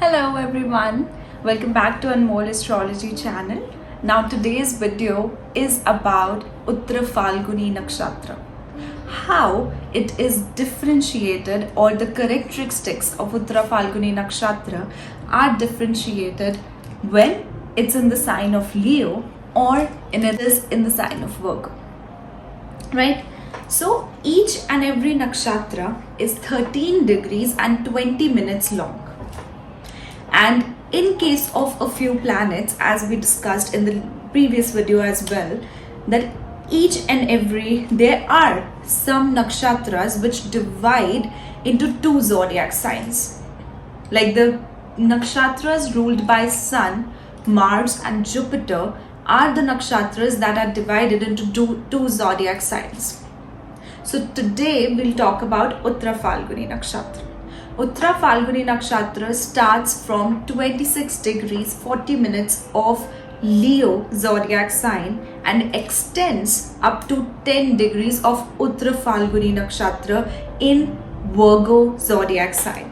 Hello everyone, welcome back to Anmoll Astrology channel. Now today's video is about Uttara Phalguni Nakshatra. How it is differentiated, or the characteristics of Uttara Phalguni Nakshatra are differentiated when it's in the sign of Leo or it is in the sign of Virgo. Right? So each and every nakshatra is 13 degrees and 20 minutes long. And in case of a few planets, as we discussed in the previous video as well, that there are some nakshatras which divide into two zodiac signs. Like the nakshatras ruled by Sun, Mars and Jupiter are the nakshatras that are divided into two zodiac signs. So today we'll talk about Uttara Phalguni Nakshatra. Uttara Phalguni Nakshatra starts from 26 degrees 40 minutes of Leo zodiac sign and extends up to 10 degrees of Uttara Phalguni Nakshatra in Virgo zodiac sign.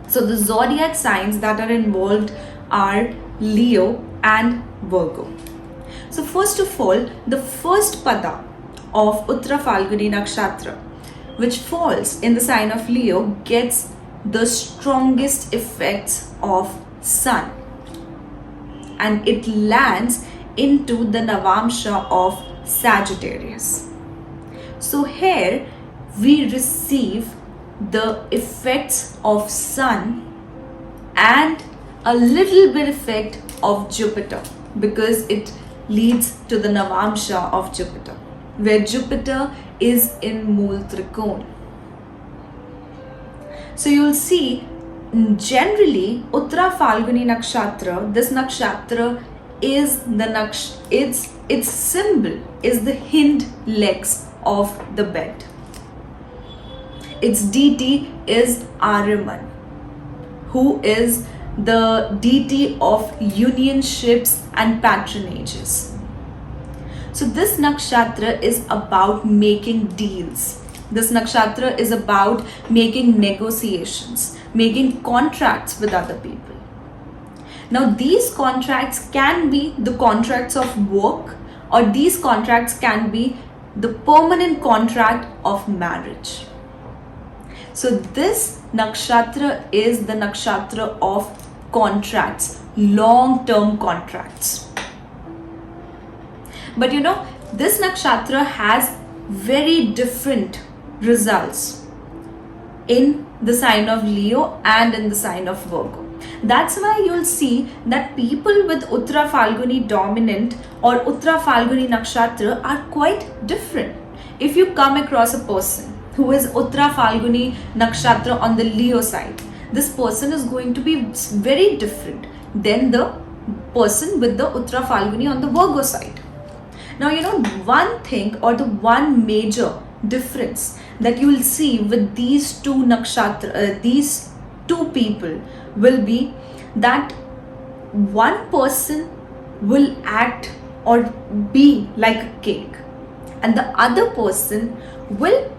So the zodiac signs that are involved are Leo and Virgo. So first of all, the first pada of Uttara Phalguni Nakshatra, which falls in the sign of Leo, gets the strongest effects of Sun, and it lands into the Navamsha of Sagittarius. So here we receive the effects of Sun and a little bit effect of Jupiter, because it leads to the Navamsha of Jupiter, where Jupiter is in Mool Trikon. So you'll see, generally Uttara Phalguni Nakshatra, this nakshatra is its symbol is the hind legs of the bed. Its deity is Ahriman, who is the deity of unionships and patronages. So this nakshatra is about making deals. This nakshatra is about making negotiations, making contracts with other people. Now these contracts can be the contracts of work, or these contracts can be the permanent contract of marriage. So this nakshatra is the nakshatra of contracts, long-term contracts. But this nakshatra has very different results in the sign of Leo and in the sign of Virgo. That's why you'll see that people with Uttara Phalguni dominant or Uttara Phalguni nakshatra are quite different. If you come across a person who is Uttara Phalguni nakshatra on the Leo side, this person is going to be very different than the person with the Uttara Phalguni on the Virgo side. Now, one thing, or the one major difference that you will see with these two nakshatra, these two people, will be that one person will act or be like a king, and the other person will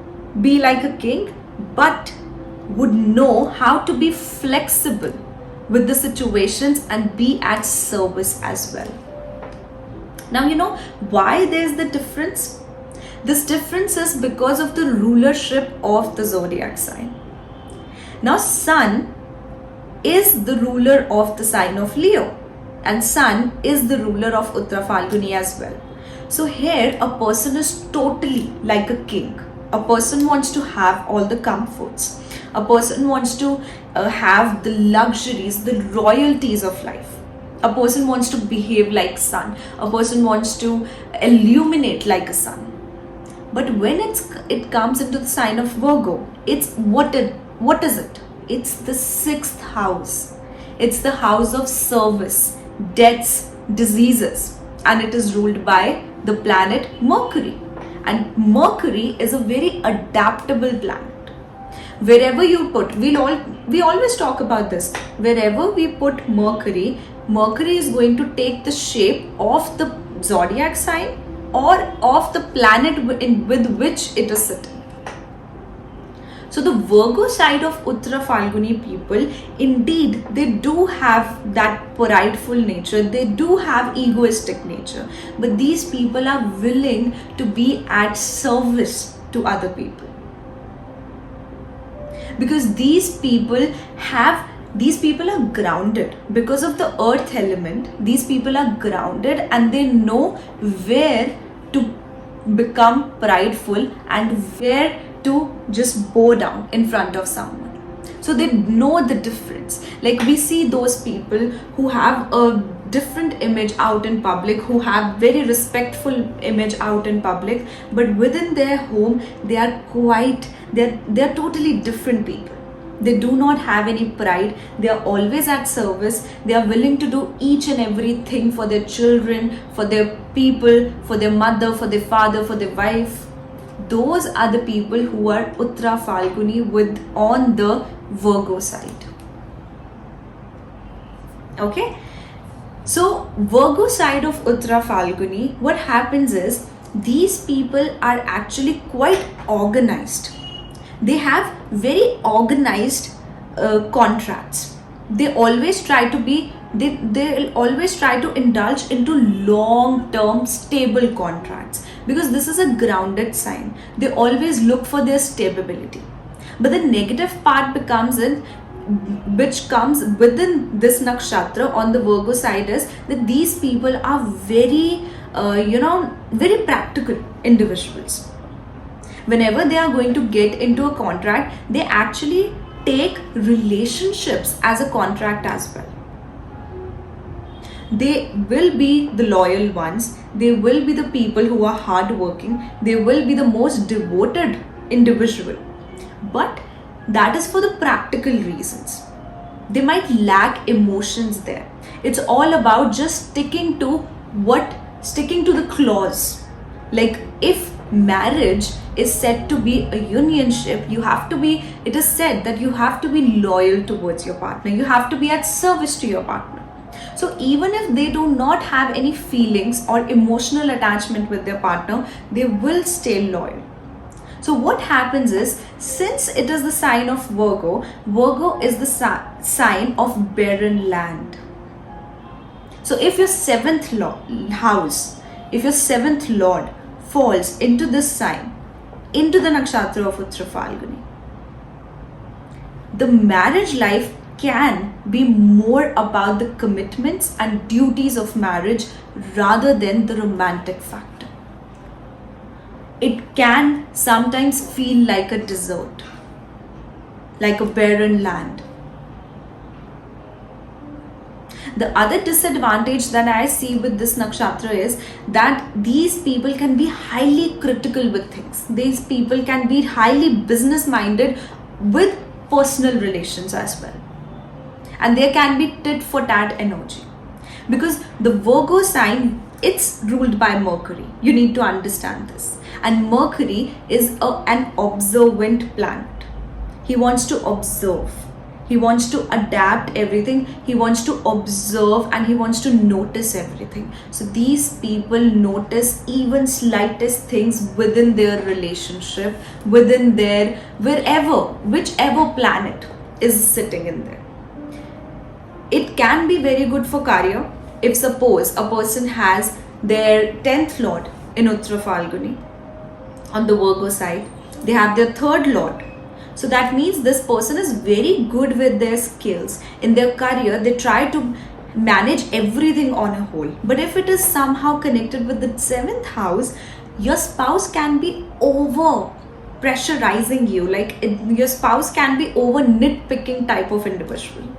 be like a king but would know how to be flexible with the situations and be at service as well. Now, why there's the difference? This difference is because of the rulership of the zodiac sign. Now, Sun is the ruler of the sign of Leo, and Sun is the ruler of Uttara Phalguni as well. So here a person is totally like a king. A person wants to have all the comforts. A person wants to have the luxuries, the royalties of life. A person wants to behave like Sun. A person wants to illuminate like a sun. But when it comes into the sign of Virgo, what is it? It's the 6th house. It's the house of service, deaths, diseases, and it is ruled by the planet Mercury. And Mercury is a very adaptable planet. Wherever you put, we always talk about this. Wherever we put Mercury is going to take the shape of the zodiac sign or of the planet with which it is sitting. So the Virgo side of Uttara Phalguni people, indeed, they do have that prideful nature, they do have egoistic nature, but these people are willing to be at service to other people. Because these people are grounded because of the earth element. These people are grounded and they know where to become prideful and where to just bow down in front of someone. So they know the difference. Like we see those people who have a different image out in public, who have very respectful image out in public, but within their home they're totally different people. They do not have any pride. They are always at service. They are willing to do each and everything for their children, for their people, for their mother, for their father, for their wife. Those are the people who are Uttara Phalguni on the Virgo side. Okay? So Virgo side of Uttara Phalguni, what happens is these people are actually quite organized. They have very organized contracts. They always try to be, they'll always try to indulge into long-term stable contracts because this is a grounded sign. They always look for their stability. But the negative part becomes in, which comes within this nakshatra on the Virgo side, is that these people are very, very practical individuals. Whenever they are going to get into a contract, they actually take relationships as a contract as well. They will be the loyal ones. They will be the people who are hardworking. They will be the most devoted individual. But that is for the practical reasons. They might lack emotions there. It's all about just sticking to the clause. Like if marriage is said to be a unionship, it is said that you have to be loyal towards your partner. You have to be at service to your partner. So even if they do not have any feelings or emotional attachment with their partner, they will stay loyal. So what happens is, since it is the sign of Virgo, Virgo is the sign of barren land. So if your seventh lord falls into this sign, into the nakshatra of Uttara Phalguni, the marriage life can be more about the commitments and duties of marriage rather than the romantic factor. It can sometimes feel like a desert, like a barren land. The other disadvantage that I see with this nakshatra is that these people can be highly critical with things. These people can be highly business minded with personal relations as well. And there can be tit for tat energy. Because the Virgo sign, it's ruled by Mercury. You need to understand this. And Mercury is an observant planet. He wants to observe. He wants to adapt everything. He wants to observe and he wants to notice everything. So these people notice even slightest things within their relationship, within their whichever planet is sitting in there. It can be very good for career if suppose a person has their 10th lord in Uttara Phalguni on the Virgo side. They have their 3rd lord. So that means this person is very good with their skills. In their career, they try to manage everything on a whole. But if it is somehow connected with the 7th house, your spouse can be over pressurizing you. Your spouse can be over nitpicking type of individual.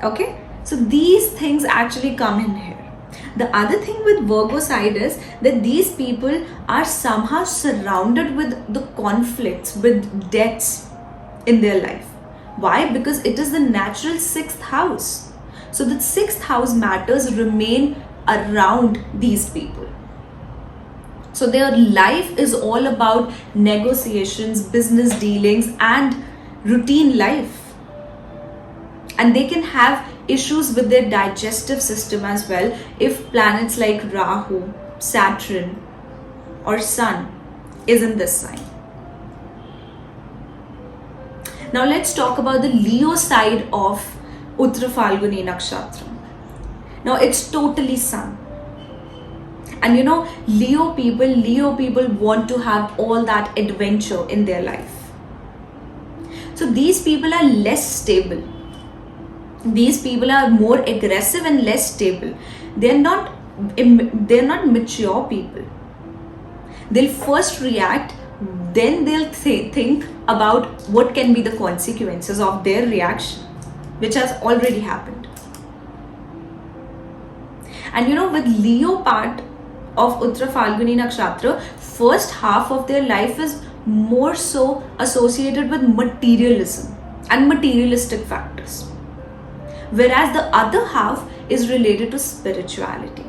Okay, so these things actually come in here. The other thing with Virgo side is that these people are somehow surrounded with the conflicts, with deaths in their life. Why? Because it is the natural 6th house. So the 6th house matters remain around these people. So their life is all about negotiations, business dealings and routine life. And they can have issues with their digestive system as well if planets like Rahu, Saturn or Sun is in this sign. Now let's talk about the Leo side of Uttara Phalguni Nakshatra. Now it's totally sun. And Leo people want to have all that adventure in their life. So these people are less stable. These people are more aggressive and less stable. They're not mature people. They'll first react, then they'll think about what can be the consequences of their reaction, which has already happened. And with Leo part of Uttara Phalguni Nakshatra, first half of their life is more so associated with materialism and materialistic factors, whereas the other half is related to spirituality.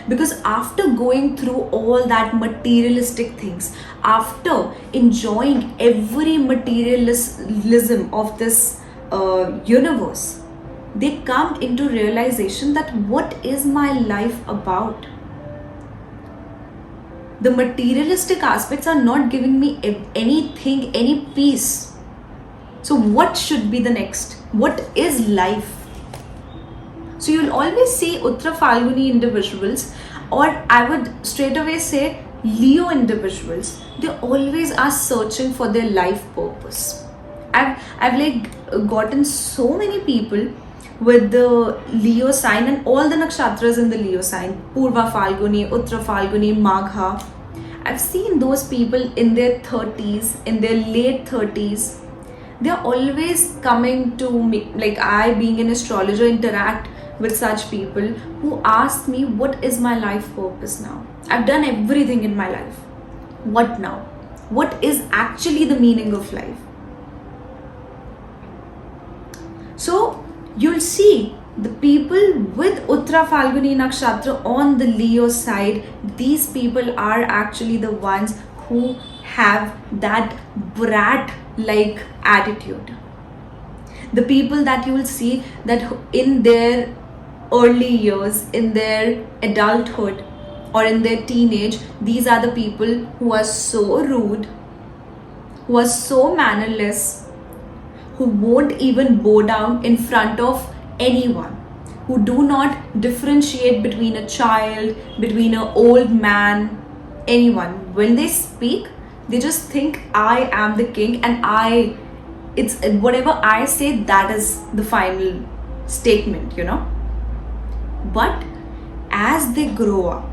Because after going through all that materialistic things, after enjoying every materialism of this universe, they come into realization that what is my life about? The materialistic aspects are not giving me anything, any peace. So what should be the next? What is life? So you'll always see Uttara Phalguni individuals, or I would straight away say Leo individuals, they always are searching for their life purpose. I've like gotten so many people with the Leo sign and all the nakshatras in the Leo sign, Purva Phalguni, Uttara Phalguni, Magha. I've seen those people in their 30s, in their late 30s. They're always coming to me, like I being an astrologer interact with such people who ask me, what is my life purpose now? I've done everything in my life. What now? What is actually the meaning of life? So you'll see the people with Uttara Phalguni Nakshatra on the Leo side, these people are actually the ones who have that brat-like attitude. The people that you will see that in their early years, in their adulthood or in their teenage, these are the people who are so rude, who are so mannerless, who won't even bow down in front of anyone, who do not differentiate between a child, between an old man, anyone. When they speak, they just think I am the king and it's whatever I say, that is the final statement, But as they grow up,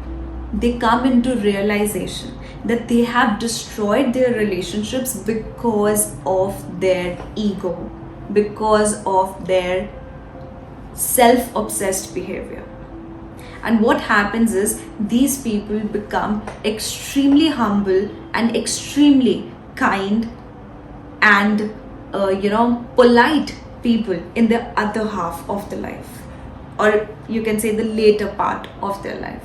they come into realization that they have destroyed their relationships because of their ego, because of their self-obsessed behavior. And what happens is these people become extremely humble and extremely kind and polite people in the other half of the life, or you can say the later part of their life.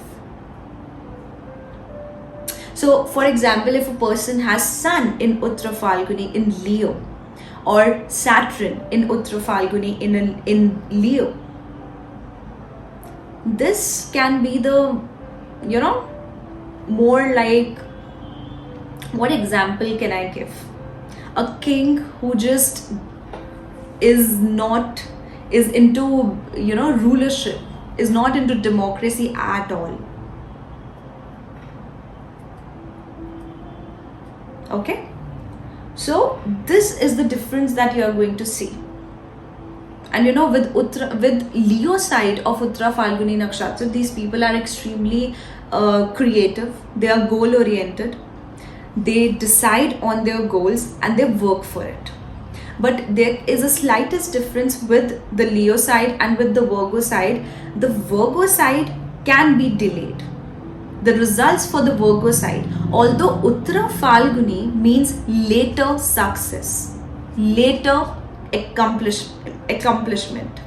So for example, if a person has Sun in Uttara Phalguni in Leo, or Saturn in Uttara Phalguni in Leo, this can be the more like, what example can I give? A king who just is into rulership, is not into democracy at all. Okay, so this is the difference that you are going to see. And with Leo side of Uttara Phalguni Nakshatra, these people are extremely creative. They are goal oriented. They decide on their goals and they work for it. But there is a slightest difference with the Leo side and with the Virgo side. The Virgo side can be delayed. The results for the Virgo side, although Uttara Phalguni means later success, later accomplishment,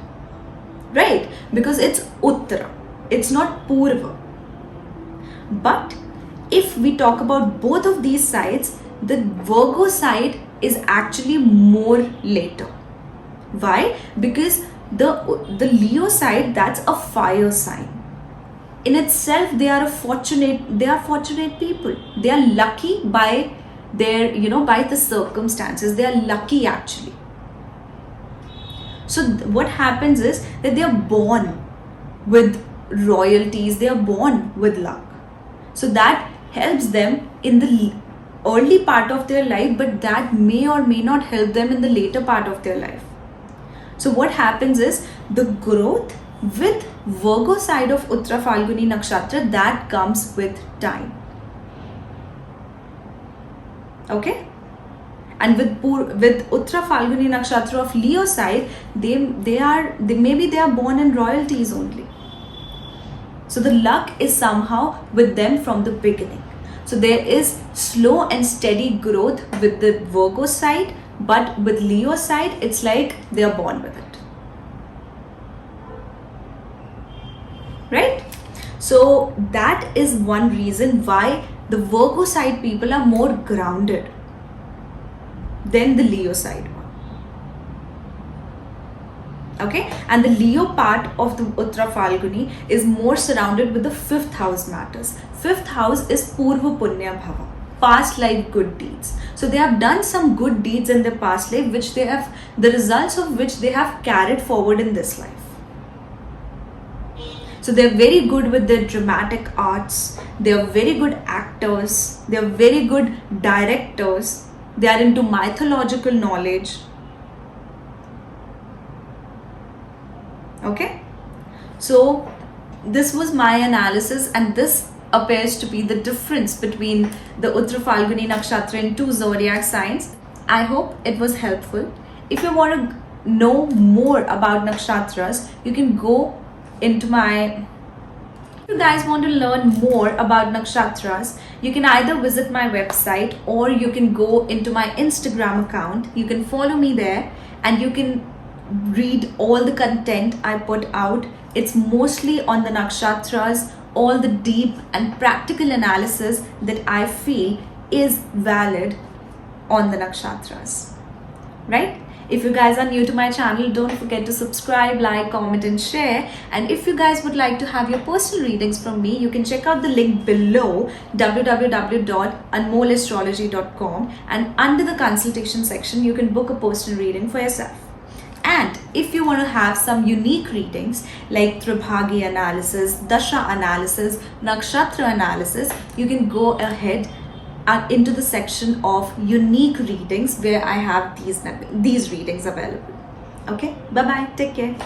right? Because it's Uttara, it's not Purva. But if we talk about both of these sides, the Virgo side is actually more later. Why? Because the Leo side, that's a fire sign. In itself, they are fortunate people. They are lucky by their, by the circumstances. They are lucky actually. So what happens is that they are born with royalties, they are born with luck. So that helps them in the early part of their life, but that may or may not help them in the later part of their life. So what happens is the growth with Virgo side of Uttara Phalguni Nakshatra, that comes with time. Okay? And with Uttara Phalguni Nakshatra of Leo side, they maybe they are born in royalties only. So the luck is somehow with them from the beginning. So there is slow and steady growth with the Virgo side, but with Leo side, it's like they are born with it. Right? So that is one reason why the Virgo side people are more grounded than the Leo side one. Okay, and the Leo part of the Uttara Phalguni is more surrounded with the 5th house matters. 5th house is Purva Punya Bhava, past life good deeds. So they have done some good deeds in their past life, which they have, the results of which they have carried forward in this life. So they're very good with their dramatic arts, they are very good actors, they are very good directors, they are into mythological knowledge. Okay, so this was my analysis, and this appears to be the difference between the Uttara Phalguni Nakshatra in 2 zodiac signs. I hope it was helpful. If you want to know more about nakshatras, you can go into my... If you guys want to learn more about nakshatras, you can either visit my website or you can go into my Instagram account. You can follow me there and you can read all the content I put out. It's mostly on the nakshatras, all the deep and practical analysis that I feel is valid on the nakshatras, right? If you guys are new to my channel, don't forget to subscribe, like, comment and share. And if you guys would like to have your personal readings from me, you can check out the link below, www.anmollastrology.com, and under the consultation section you can book a personal reading for yourself. And if you want to have some unique readings like Tribhagi analysis, Dasha analysis, Nakshatra analysis, you can go ahead into the section of unique readings where I have these readings available. Okay, bye bye, take care.